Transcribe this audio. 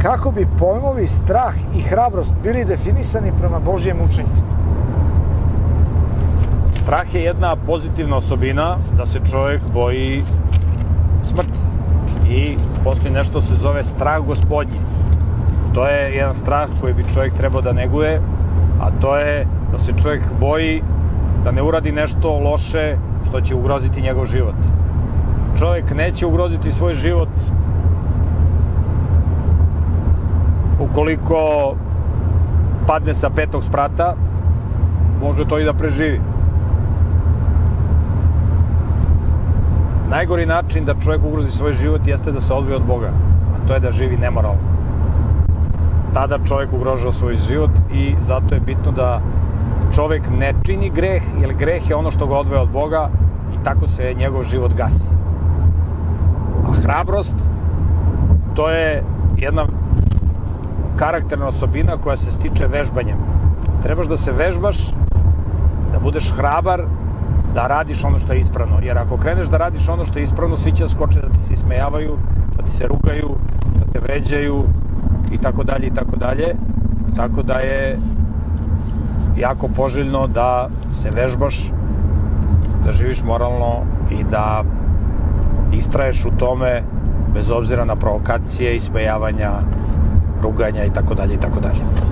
kako bi pojmovi strah i hrabrost bili definisani prema Božjem učenju? Strah je jedna pozitivna osobina da se čovjek boji smrti. I postoji nešto se zove strah gospodnji. To je jedan strah koji bi čovjek trebao da neguje, a to je da se čovjek boji da ne uradi nešto loše što će ugroziti njegov život. Čovjek neće ugroziti svoj život ukoliko padne sa 5. sprata, može to i da preživi. Najgori način da čovjek ugrozi svoj život jeste da se odvoji od Boga, a to je da živi nemoralno. Tada čovjek ugrožava svoj život i zato je bitno da čovjek ne čini greh, jer greh je ono što ga odvaja od Boga i tako se njegov život gasi. A hrabrost, to je jedna karakterna osobina koja se stiče vežbanjem. Trebaš da se vežbaš, da budeš hrabar, da radiš ono što je ispravno. Jer ako kreneš da radiš ono što je ispravno, svi će da skoče da ti se ismejavaju, da ti se rugaju, da te vređaju i tako dalje i tako dalje. Tako da je jako poželjno da se vežbaš, da živiš moralno i da istraješ u tome bez obzira na provokacije, ismejavanja, ruganja i tako dalje i tako dalje.